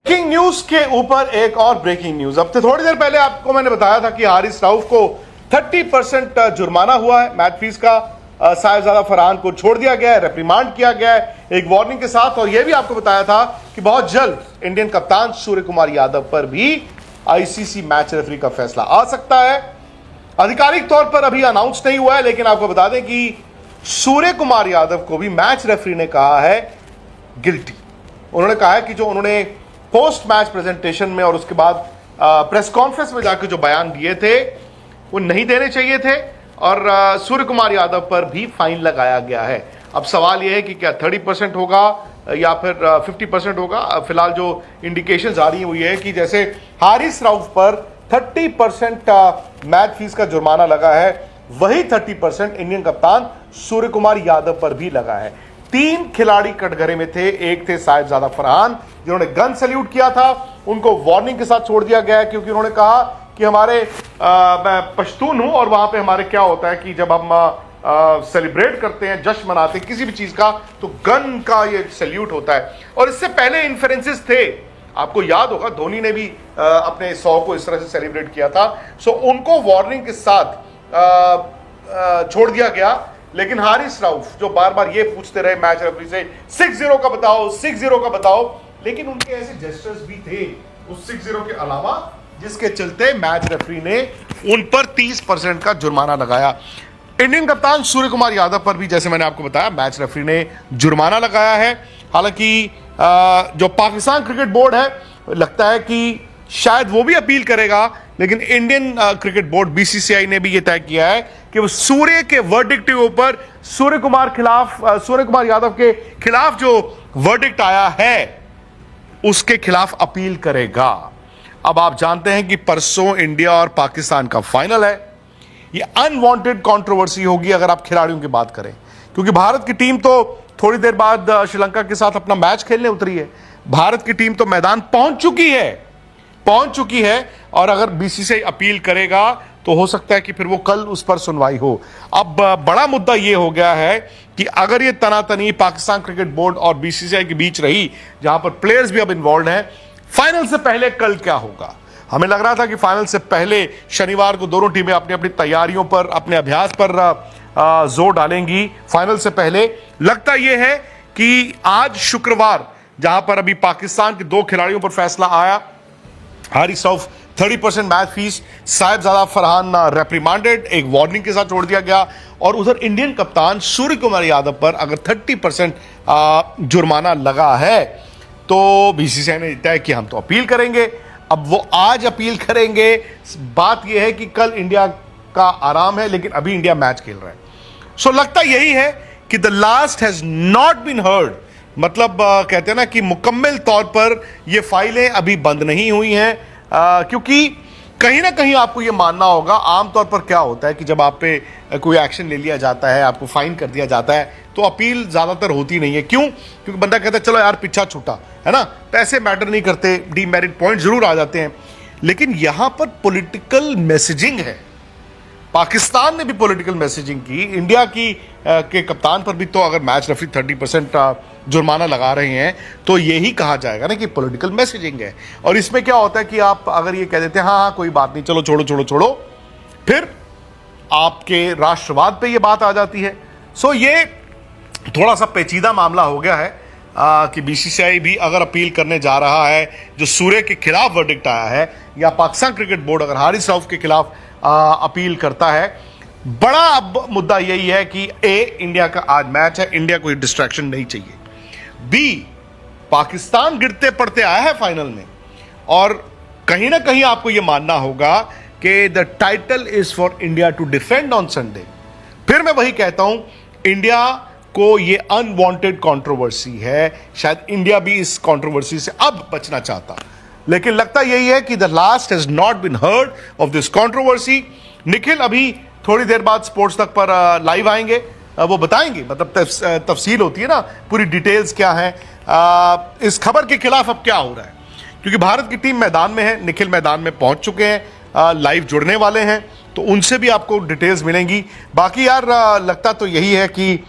Breaking news के ऊपर एक और ब्रेकिंग न्यूज। अब थोड़ी देर पहले आपको मैंने बताया था कि हारिस रऊफ को 30% जुर्माना हुआ है मैच फीस का। साहिबजादा फरहान को छोड़ दिया गया है, रेप्रिमांड किया गया है एक वार्निंग के साथ। और यह भी आपको बताया था कि बहुत जल्द इंडियन कप्तान सूर्य कुमार यादव पर भी आईसीसी मैच रेफरी का फैसला आ सकता है। आधिकारिक तौर पर अभी अनाउंस नहीं हुआ है, लेकिन आपको बता दें कि सूर्य कुमार यादव को भी मैच रेफरी ने कहा है गिल्टी। उन्होंने कहा है कि जो उन्होंने पोस्ट मैच प्रेजेंटेशन में और उसके बाद प्रेस कॉन्फ्रेंस में जाकर जो बयान दिए थे वो नहीं देने चाहिए थे, और सूर्य कुमार यादव पर भी फाइन लगाया गया है। अब सवाल यह है कि क्या 30% होगा या फिर 50% होगा। फिलहाल जो इंडिकेशंस आ रही है वो ये है कि जैसे हारिस रऊफ पर 30% मैच फीस का जुर्माना लगा है, वही 30% इंडियन कप्तान सूर्य कुमार यादव पर भी लगा है। 3 खिलाड़ी कटघरे में थे। एक थे साहिबजादा फरहान जिन्होंने गन सैल्यूट किया था, उनको वार्निंग के साथ छोड़ दिया गया है क्योंकि उन्होंने कहा कि मैं पश्तून हूं और वहां पे हमारे क्या होता है कि जब हम सेलिब्रेट करते हैं, जश्न मनाते हैं किसी भी चीज का, तो गन का ये सैल्यूट होता है। और इससे पहले इन्फ्रेंसेस थे, आपको याद होगा धोनी ने भी अपने 100 को इस तरह से सेलिब्रेट किया था। सो उनको वार्निंग के साथ छोड़ दिया गया। लेकिन हारिस रऊफ जो बार बार ये पूछते रहे मैच रेफरी से 6-0 का बताओ, 6-0 का बताओ, लेकिन उनके ऐसे जेस्चर्स भी थे उस 6-0 के अलावा जिसके चलते मैच रेफरी ने उन पर 30% का जुर्माना लगाया। इंडियन कप्तान सूर्य कुमार यादव पर भी जैसे मैंने आपको बताया मैच रेफरी ने जुर्माना लगाया है। हालांकि जो पाकिस्तान क्रिकेट बोर्ड है लगता है कि शायद वो भी अपील करेगा, लेकिन इंडियन क्रिकेट बोर्ड बीसीसीआई ने भी ये तय किया है कि वो सूर्य के वर्डिक्ट के ऊपर सूर्य कुमार यादव के खिलाफ जो वर्डिक्ट आया है उसके खिलाफ अपील करेगा। अब आप जानते हैं कि परसों इंडिया और पाकिस्तान का फाइनल है। ये अनवांटेड कंट्रोवर्सी होगी अगर आप खिलाड़ियों की बात करें, क्योंकि भारत की टीम तो थोड़ी देर बाद श्रीलंका के साथ अपना मैच खेलने उतरी है। भारत की टीम तो मैदान पहुंच चुकी है और अगर बीसीसीआई अपील करेगा तो हो सकता है कि फिर वो कल उस पर सुनवाई हो। अब बड़ा मुद्दा ये हो गया है कि अगर ये तनातनी पाकिस्तान क्रिकेट बोर्ड और बीसीसीआई के बीच रही, जहां पर प्लेयर्स भी अब इन्वॉल्व हैं, फाइनल से पहले कल क्या होगा। हमें लग रहा था कि फाइनल से पहले शनिवार को दोनों टीमें अपनी अपनी तैयारियों पर, अपने अभ्यास पर जोर डालेंगी। फाइनल से पहले लगता यह है कि आज शुक्रवार, जहां पर अभी पाकिस्तान के 2 खिलाड़ियों पर फैसला आया, हारिस रऊफ 30% मैच फीस, साहिबजादा फरहान रेप्रिमांडेड, एक वार्निंग के साथ छोड़ दिया गया, और उधर इंडियन कप्तान सूर्य कुमार यादव पर अगर 30% जुर्माना लगा है तो बीसीसीआई ने तय किया हम तो अपील करेंगे। अब वो आज अपील करेंगे, बात यह है कि कल इंडिया का आराम है, लेकिन अभी इंडिया मैच खेल रहा है। सो लगता यही है कि the last has not been heard, मतलब कहते हैं ना कि मुकम्मल तौर पर ये फाइलें अभी बंद नहीं हुई हैं, क्योंकि कहीं ना कहीं आपको ये मानना होगा। आमतौर पर क्या होता है कि जब आप पे कोई एक्शन ले लिया जाता है, आपको फाइन कर दिया जाता है, तो अपील ज़्यादातर होती नहीं है। क्यों? क्योंकि बंदा कहता है चलो यार पीछा छूटा, है ना, पैसे मैटर नहीं करते, डीमेरिट पॉइंट जरूर आ जाते हैं। लेकिन यहां पर पॉलिटिकल मैसेजिंग है। पाकिस्तान ने भी पॉलिटिकल मैसेजिंग की, इंडिया के कप्तान पर भी तो अगर मैच रेफरी 30% जुर्माना लगा रहे हैं तो यही कहा जाएगा ना कि पॉलिटिकल मैसेजिंग है। और इसमें क्या होता है कि आप अगर ये कह देते हैं हाँ कोई बात नहीं, चलो छोड़ो, फिर आपके राष्ट्रवाद पे ये बात आ जाती है। सो ये थोड़ा सा पेचीदा मामला हो गया है कि बीसीसीआई भी अगर अपील करने जा रहा है जो सूर्य के खिलाफ वर्डिक्ट आया है, या पाकिस्तान क्रिकेट बोर्ड अगर हारिस रऊफ के खिलाफ अपील करता है। बड़ा अब मुद्दा यही है कि इंडिया का आज मैच है, इंडिया को डिस्ट्रैक्शन नहीं चाहिए। बी, पाकिस्तान गिरते पड़ते आया है फाइनल में, और कहीं ना कहीं आपको यह मानना होगा कि the title is for India to defend on Sunday. फिर मैं वही कहता हूं, इंडिया को ये अनवांटेड कंट्रोवर्सी है, शायद इंडिया भी इस कंट्रोवर्सी से अब बचना चाहता, लेकिन लगता यही है कि the last has not been heard of this controversy. Nikhil अभी थोड़ी देर बाद स्पोर्ट्स तक पर लाइव आएंगे, वो बताएंगे, मतलब तफसील होती है ना, पूरी डिटेल्स क्या है इस खबर के खिलाफ अब क्या हो रहा है, क्योंकि भारत की टीम मैदान में है, निखिल मैदान में पहुंच चुके हैं, लाइव जुड़ने वाले हैं, तो उनसे भी आपको डिटेल्स मिलेंगी। बाकी यार लगता तो यही है कि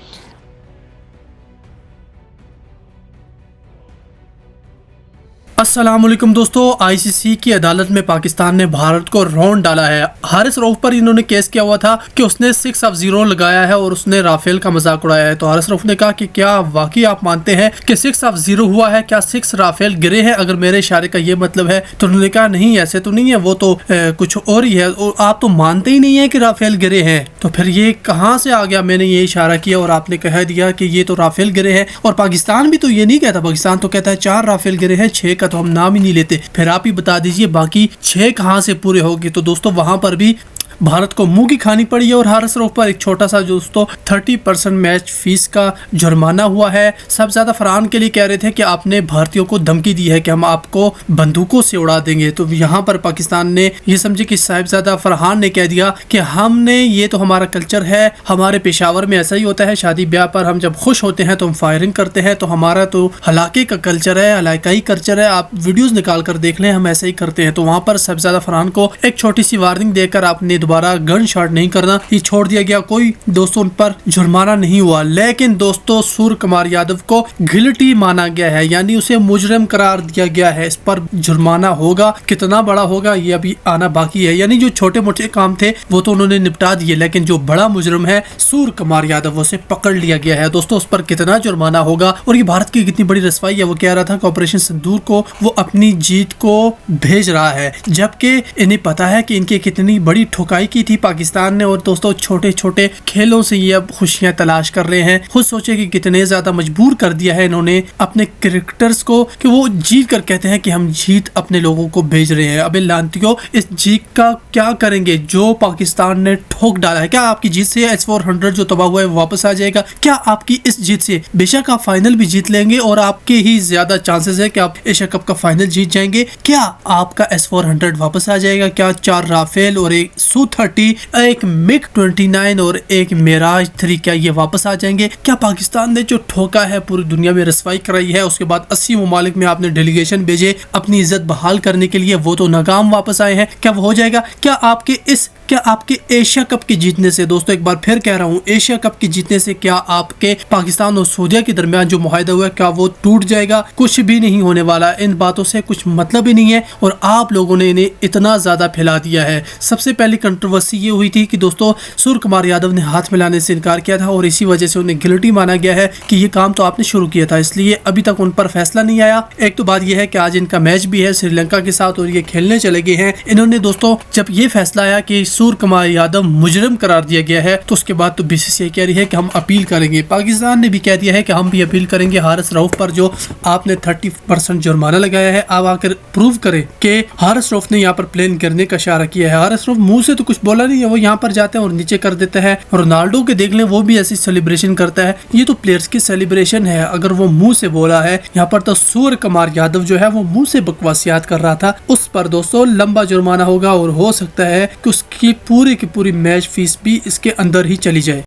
अस्सलाम वालेकुम दोस्तों, आईसीसी की अदालत में पाकिस्तान ने भारत को रौंद डाला है। हारिस रऊफ पर इन्होंने केस किया हुआ था कि उसने 6-0 लगाया है और उसने राफेल का मजाक उड़ाया है। तो हारिस रऊफ ने कहा कि क्या वाकई आप मानते हैं कि 6-0 हुआ है, क्या 6 राफेल गिरे हैं? अगर मेरे इशारे का ये मतलब है तो उन्होंने कहा नहीं, ऐसे तो नहीं है, वो तो कुछ और ही है, और आप तो मानते ही नहीं है कि राफेल गिरे हैं। तो फिर ये कहाँ से आ गया? मैंने ये इशारा किया और आपने कह दिया कि ये तो राफेल गिरे हैं। और पाकिस्तान भी तो ये नहीं कहता, पाकिस्तान तो कहता है 4 राफेल गिरे हैं, 6 का तो हम नाम ही नहीं लेते। फिर आप ही बता दीजिए बाकी 6 कहां से पूरे होंगे? तो दोस्तों वहां पर भी भारत को मुंह की खानी पड़ी है और हारिस रऊफ पर एक छोटा सा दोस्तों 30% मैच फीस का जुर्माना हुआ है। सब ज्यादा फरहान के लिए कह रहे थे कि आपने भारतीयों को धमकी दी है कि हम आपको बंदूकों से उड़ा देंगे। तो यहाँ पर पाकिस्तान ने ये समझे कि साहिबजादा फरहान ने कह दिया कि हमने, ये तो हमारा कल्चर है, हमारे पेशावर में ऐसा ही होता है, शादी ब्याह पर हम जब खुश होते हैं तो हम फायरिंग करते हैं, तो हमारा तो हलाके का कल्चर है, हलाकाई कल्चर है, आप वीडियोज निकाल कर देख लें, हम ऐसे ही करते हैं। तो वहाँ पर साहिबजादा फरहान को एक छोटी सी वार्निंग देकर आपने दोबारा गन शॉट नहीं करना, ये छोड़ दिया गया। कोई दोस्तों उन पर जुर्माना नहीं हुआ, लेकिन दोस्तों सूर्य कुमार यादव को गिल्टी माना गया है, यानी उसे मुजरिम करार दिया गया है। इस पर जुर्माना होगा, कितना बड़ा होगा ये अभी आना बाकी है। यानी जो छोटे मोटे काम थे वो तो उन्होंने निपटा दिए, लेकिन जो बड़ा मुजरिम है सूर्य कुमार यादव, उसे पकड़ लिया गया है। दोस्तों उस पर कितना जुर्माना होगा और ये भारत की कितनी बड़ी रसवाई है। वो कह रहा था कि ऑपरेशन सिंदूर को वो अपनी जीत को भेज रहा है, जबकि इन्हें पता है कि इनकी कितनी बड़ी ठुकाई की थी पाकिस्तान ने। और दोस्तों छोटे छोटे खेलों से ये अब खुशियां तलाश कर रहे हैं। खुद सोचे कि कितने ज्यादा मजबूर कर दिया है इन्होंने अपने क्रिकेटर्स को कि वो जीत कर कहते हैं कि हम जीत अपने लोगों को भेज रहे हैं। अबे लांतियों, इस जीत का क्या करेंगे जो पाकिस्तान ने ठोक डाला है? क्या आपकी जीत से S-400 जो तबाह हुआ है वापस आ जाएगा? क्या आपकी इस जीत से बेशक आप फाइनल भी जीत लेंगे और आपके ही ज्यादा चांसेस है कि आप एशिया कप का फाइनल जीत जाएंगे, क्या आपका S-400 वापस आ जाएगा? क्या 4 राफेल और एक Su-30, एक MiG-29 और एक मिराज 3 क्या ये वापस आ जाएंगे? क्या पाकिस्तान ने जो ठोका है पूरी दुनिया में रसवाई कराई है, उसके बाद 80 ममालिक में आपने डेलीगेशन भेजे अपनी इज्जत बहाल करने के लिए, वो तो नाकाम वापस आए हैं, क्या वो हो जाएगा? क्या आपके एशिया कप के जीतने से, दोस्तों एक बार फिर कह रहा हूँ, एशिया कप के जीतने से क्या आपके पाकिस्तान और सऊदीया के दरमियान जो मुआहदा हुआ है क्या वो टूट जाएगा? कुछ भी नहीं होने वाला, इन बातों से कुछ मतलब ही नहीं है और आप लोगों ने इन्हें इतना ज्यादा फैला दिया है। सबसे पहली कंट्रोवर्सी ये हुई थी कि दोस्तों सूर्य कुमार यादव ने हाथ मिलाने से इनकार किया था और इसी वजह से उन्हें गिल्टी माना गया है कि ये काम तो आपने शुरू किया था, इसलिए अभी तक उन पर फैसला नहीं आया। एक तो बात यह है कि आज इनका मैच भी है श्रीलंका के साथ और ये खेलने चले गए हैं। इन्होंने दोस्तों जब ये फैसला आया कि सूर्य कुमार यादव मुजरिम करार दिया गया है तो उसके बाद तो बीसीसीआई कह रही है कि हम अपील करेंगे। पाकिस्तान ने भी कह दिया है कि हम भी अपील करेंगे हारिस रऊफ पर जो आपने 30% जुर्माना लगाया है। आप आकर प्रूव करें कि हारिस रऊफ ने यहाँ पर प्लेन गिरने का इशारा किया है। हारिस रऊफ मुंह से तो कुछ बोला नहीं है, वो यहाँ पर जाते हैं और नीचे कर देता है। रोनाल्डो के देख लें, वो भी ऐसी सेलिब्रेशन करता है। ये तो प्लेयर्स की सेलिब्रेशन है, अगर वो मुंह से बोला है। यहाँ पर तो सूर्य कुमार यादव जो है वो मुंह से बकवासियात कर रहा था, उस पर दोस्तों लंबा जुर्माना होगा और हो सकता है कि उसकी पूरी की पूरी मैच फीस भी इसके अंदर ही चली जाए।